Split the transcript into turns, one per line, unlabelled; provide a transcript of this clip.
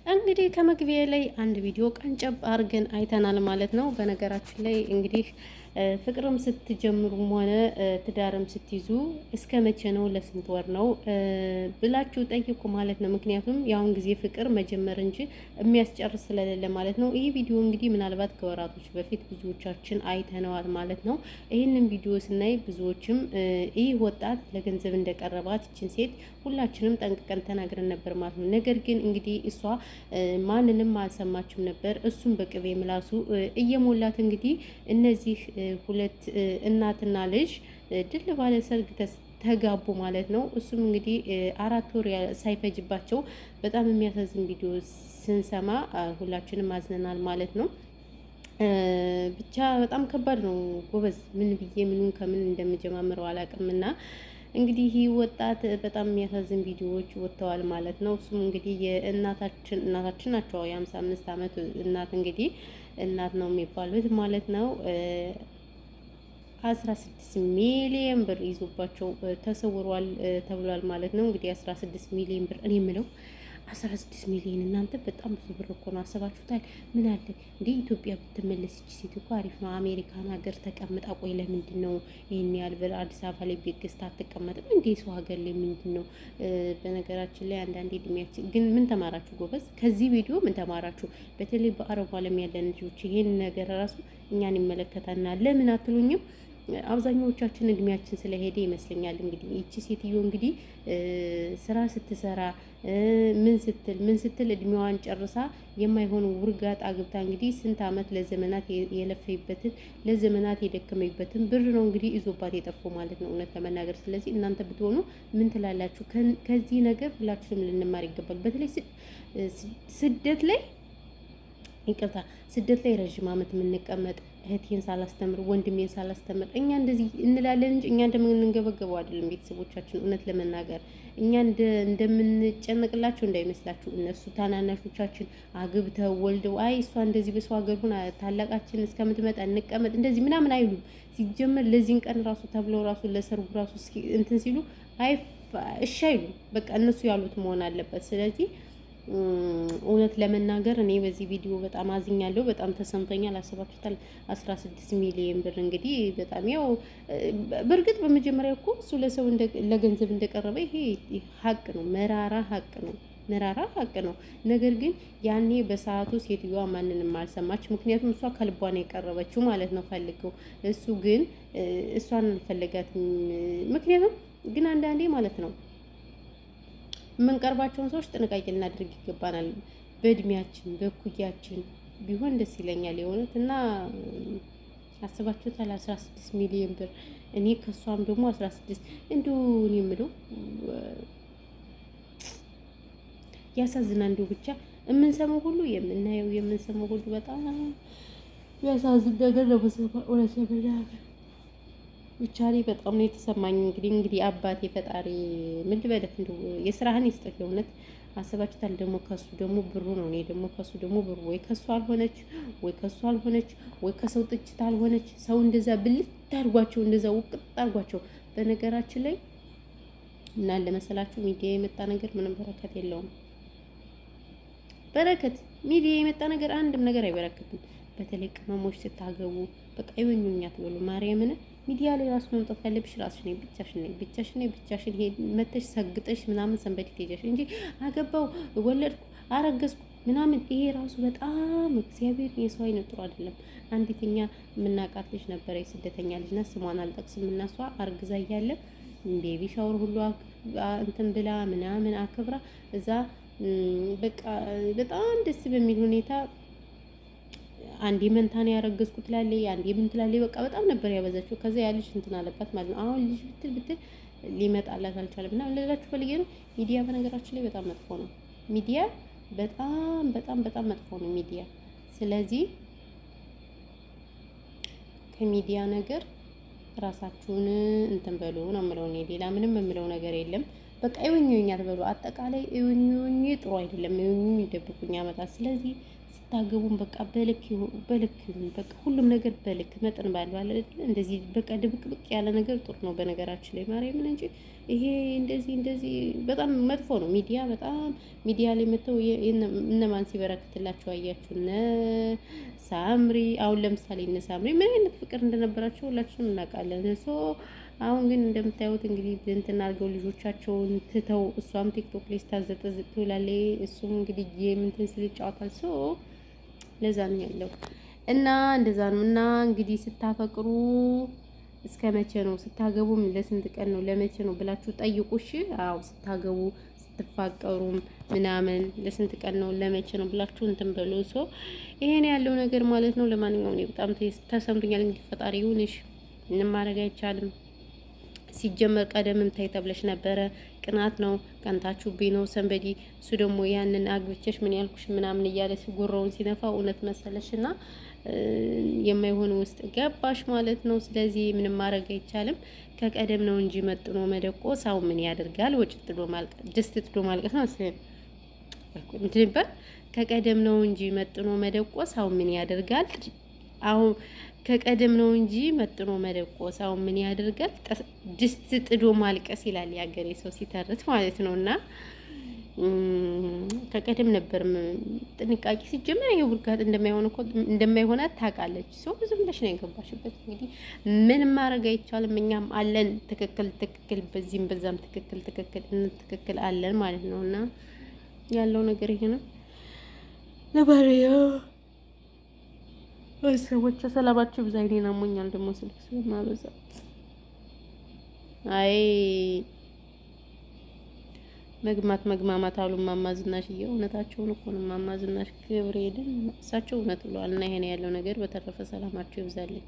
እንግዲህ ከመግቢያ ላይ አንድ ቪዲዮ ቀንጨብ አድርገን አይተናል ማለት ነው። በነገራችን ላይ እንግዲህ ፍቅርም ስትጀምሩም ሆነ ትዳርም ስትይዙ እስከ መቼ ነው ለስንት ወር ነው ብላችሁ ጠይቁ ማለት ነው። ምክንያቱም የአሁን ጊዜ ፍቅር መጀመር እንጂ የሚያስጨርስ ስለሌለ ማለት ነው። ይህ ቪዲዮ እንግዲህ ምናልባት ከወራቶች በፊት ብዙዎቻችን አይተነዋል ማለት ነው። ይህንን ቪዲዮ ስናይ ብዙዎችም ይህ ወጣት ለገንዘብ እንደቀረባት ይችን ሴት ሁላችንም ጠንቅቀን ተናግረን ነበር ማለት ነው። ነገር ግን እንግዲህ እሷ ማንንም አልሰማችም ነበር። እሱም በቅቤ ምላሱ እየሞላት እንግዲህ እነዚህ ሁለት እናትና ልጅ ድል ባለ ሰርግ ተጋቡ ማለት ነው። እሱም እንግዲህ 4 ወር ሳይፈጅባቸው በጣም የሚያሳዝን ቪዲዮ ስንሰማ ሁላችንም አዝነናል ማለት ነው። ብቻ በጣም ከባድ ነው ጎበዝ። ምን ብዬ ምኑን ከምን እንደምጀማምረው አላውቅምና እንግዲህ ይህ ወጣት በጣም የሚያሳዝን ቪዲዮዎች ወጥተዋል ማለት ነው። እሱም እንግዲህ እናታችን ናቸው የ55 ዓመት እናት እንግዲህ እናት ነው የሚባሉት ማለት ነው። 16 ሚሊዮን ብር ይዞባቸው ተሰውሯል ተብሏል ማለት ነው። እንግዲህ 16 ሚሊዮን ብር እኔ የምለው 16 ሚሊዮን እናንተ በጣም ብዙ ብር እኮ ነው። አሰባችሁታል? ምን አለ እንደ ኢትዮጵያ ብትመለስ ይቺ ሴት እኮ አሪፍ ነው። አሜሪካን ሀገር ተቀምጣ ቆይ ለምንድን ነው ይሄን ያህል ብር አዲስ አበባ ላይ ቤት ገዝታ አትቀመጥም እንዴ? ሰው ሀገር ላይ ምንድን ነው? በነገራችን ላይ አንዳንዴ እድሜያችን ግን ምን ተማራችሁ ጎበዝ? ከዚህ ቪዲዮ ምን ተማራችሁ? በተለይ በአረቡ ዓለም ያለን ልጆች ይሄን ነገር ራሱ እኛን ይመለከታናል። ለምን አትሉኝም? አብዛኛዎቻችን እድሜያችን ስለሄደ ይመስለኛል። እንግዲህ ይቺ ሴትዮ እንግዲህ ስራ ስትሰራ ምን ስትል እድሜዋን ጨርሳ የማይሆን ውርጋጥ አግብታ እንግዲህ ስንት ዓመት ለዘመናት የለፈይበትን ለዘመናት የደከመይበትን ብር ነው እንግዲህ ይዞባት የጠፉ ማለት ነው እውነት ለመናገር። ስለዚህ እናንተ ብትሆኑ ምን ትላላችሁ? ከዚህ ነገር ሁላችንም ልንማር ይገባል። በተለይ ስደት ላይ ይቅርታ ስደት ላይ ረዥም ዓመት የምንቀመጥ እህቴን ሳላስተምር ወንድሜን ሳላስተምር እኛ እንደዚህ እንላለን እንጂ እኛ እንደምንገበገበው አይደለም። ቤተሰቦቻችን እውነት ለመናገር እኛ እንደምንጨነቅላቸው እንዳይመስላችሁ። እነሱ ታናናሾቻችን አግብተው ወልደው አይ እሷ እንደዚህ በሰው ሀገር ሆና ታላቃችን እስከምትመጣ እንቀመጥ እንደዚህ ምናምን አይሉም። ሲጀመር ለዚህን ቀን ራሱ ተብለው ራሱ ለሰርጉ ራሱ እንትን ሲሉ አይ እሺ አይሉም። በቃ እነሱ ያሉት መሆን አለበት። ስለዚህ እውነት ለመናገር እኔ በዚህ ቪዲዮ በጣም አዝኛለሁ። በጣም ተሰምቶኛል። አስባችሁታል? 16 ሚሊዮን ብር እንግዲህ በጣም ያው በእርግጥ በመጀመሪያ እኮ እሱ ለሰው ለገንዘብ እንደቀረበ ይሄ ሀቅ ነው፣ መራራ ሀቅ ነው፣ መራራ ሀቅ ነው። ነገር ግን ያኔ በሰዓቱ ሴትዮዋ ማንንም አልሰማች። ምክንያቱም እሷ ከልቧ ነው የቀረበችው ማለት ነው ፈልገው። እሱ ግን እሷን አልፈለጋትም። ምክንያቱም ግን አንዳንዴ ማለት ነው የምንቀርባቸውን ሰዎች ጥንቃቄ ልናደርግ ይገባናል። በእድሜያችን በኩያችን ቢሆን ደስ ይለኛል የእውነት እና አስባችሁታል? 16 ሚሊዮን ብር እኔ ከሷም ደግሞ 16 እንደው እኔ የምለው ያሳዝናል። እንደው ብቻ የምንሰማው ሁሉ የምናየው የምንሰማው ሁሉ በጣም ያሳዝን ነገር ነው። እውነት ለመናገር ብቻ ላይ በጣም ነው የተሰማኝ። እንግዲህ አባቴ ፈጣሪ ምን ልበልህ እንደው የስራህን ይስጥህ እውነት። አስባችሁታል? ደግሞ ከሱ ደግሞ ብሩ ነው። እኔ ደግሞ ከሱ ደግሞ ብሩ ወይ ከሱ አልሆነች ወይ ከሱ አልሆነች ወይ ከሰው ጥችት አልሆነች። ሰው እንደዛ ብልት አድርጓቸው እንደዛ ውቅጥ አድርጓቸው። በነገራችን ላይ እና ለመሰላችሁ ሚዲያ የመጣ ነገር ምንም በረከት የለውም። በረከት ሚዲያ የመጣ ነገር አንድም ነገር አይበረከትም። በተለይ ቅመሞች ስታገቡ በቃ ይወኙኛ ትበሉ ማርያምን ሚዲያ ላይ ራሱ መምጣት ያለብሽ ራስሽ ነኝ፣ ብቻሽን ሄድ መተሽ ሰግጠሽ ምናምን ሰንበዲ ትሄጃሽ እንጂ አገባው ወለድኩ አረገዝኩ ምናምን ይሄ ራሱ በጣም እግዚአብሔር የሰው አይነት ጥሩ አይደለም። አንዲትኛ የምናውቃት ልጅ ነበረ የስደተኛ ልጅ ናት። ስሟን አልጠቅስም እና እሷ አርግዛ እያለ ቤቢ ሻወር ሁሉ እንትን ብላ ምናምን አክብራ እዛ በቃ በጣም ደስ በሚል ሁኔታ አንዴ መንታን ያረገዝኩት ትላለች፣ አንዴ ምን ትላለች። በቃ በጣም ነበር ያበዛችው። ከዛ ያ ልጅ እንትን አለባት ማለት ነው። አሁን ልጅ ብትል ሊመጣላት አልቻለም። እና ልላችሁ ፈልጌ ነው ሚዲያ በነገራችን ላይ በጣም መጥፎ ነው። ሚዲያ በጣም መጥፎ ነው ሚዲያ። ስለዚህ ከሚዲያ ነገር ራሳችሁን እንትን በሉ ነው የምለው እኔ። ሌላ ምንም የምለው ነገር የለም። በቃ ይውኙኝ አትበሉ። አጠቃላይ ይውኙኝ ጥሩ አይደለም። ይውኙኝ ይደብቁኝ ያመጣል። ስለዚህ ስታገቡም በቃ በልክ ይሁን። በቃ ሁሉም ነገር በልክ መጠን ባለ እንደዚህ በቃ ድብቅብቅ ያለ ነገር ጥሩ ነው በነገራችን ላይ ማርያምን እንጂ ይሄ እንደዚህ በጣም መጥፎ ነው። ሚዲያ ላይ መተው እነማን ሲበረክትላቸው አያችሁ? እነ ሳምሪ አሁን ለምሳሌ እነ ሳምሪ ምን አይነት ፍቅር እንደነበራቸው ሁላችንም እናውቃለን። አሁን ግን እንደምታዩት እንግዲህ እንትን አድርገው ልጆቻቸውን ትተው እሷም ቲክቶክ ላይ ስታዘጠዝጥ ትውላለች። እሱም እንግዲህ ጌም እንትን ሲል ይጫወታል። ለዛ ነው ያለው እና እንደዛ ነው። እና እንግዲህ ስታፈቅሩ እስከ መቼ ነው? ስታገቡም ለስንት ቀን ነው? ለመቼ ነው ብላችሁ ጠይቁ። እሺ አዎ፣ ስታገቡ ስትፋቀሩም ምናምን ለስንት ቀን ነው? ለመቼ ነው ብላችሁ እንትን በሉ። ይሄን ያለው ነገር ማለት ነው። ለማንኛውም በጣም ተሰምቶኛል። እንግዲህ ፈጣሪ ይሁንሽ፣ ምንም ማድረግ አይቻልም። ሲጀመር ቀደምም ታይ ተብለሽ ነበረ። ቅናት ነው፣ ቀንታችሁብኝ ነው ሰንበዲ። እሱ ደግሞ ያንን አግብቼሽ ምን ያልኩሽ ምናምን እያለ ጉሮውን ሲነፋ እውነት መሰለሽ እና የማይሆን ውስጥ ገባሽ ማለት ነው። ስለዚህ ምንም ማድረግ አይቻልም። ከቀደም ነው እንጂ መጥኖ መደቆስ አሁን ምን ያደርጋል? ወጭ ጥዶ ማልቀስ፣ ድስት ጥዶ ማልቀስ ነው እንትን ይባል። ከቀደም ነው እንጂ መጥኖ መደቆስ አሁን ምን ያደርጋል? አሁን ከቀደም ነው እንጂ መጥኖ መደቆስ አሁን ምን ያደርጋል? ድስት ጥዶ ማልቀስ ይላል የሀገሬ ሰው ሲተርት ማለት ነው። እና ከቀደም ነበር ጥንቃቄ ሲጀመር ይሄ ውርጋት እንደማይሆናት ታውቃለች። ዝም ብለሽ ነው የገባሽበት። እንግዲህ ምንም ማድረግ አይቻልም። እኛም አለን ትክክል፣ በዚህም በዛም ትክክል አለን ማለት ነው። እና ያለው ነገር ይሄ ነው። ሰዎች ሰላማችሁ ብዛ። እኔን አሞኛል ደግሞ ስልክ ስለማበዛ። አይ መግማማት አሉ እማማ ዝናሽዬ። እውነታቸውን እኮ ነው እማማ ዝናሽ ክብር ሄድን እሳቸው እውነት ብለዋል። እና ይሄን ያለው ነገር በተረፈ ሰላማችሁ ይብዛልኝ።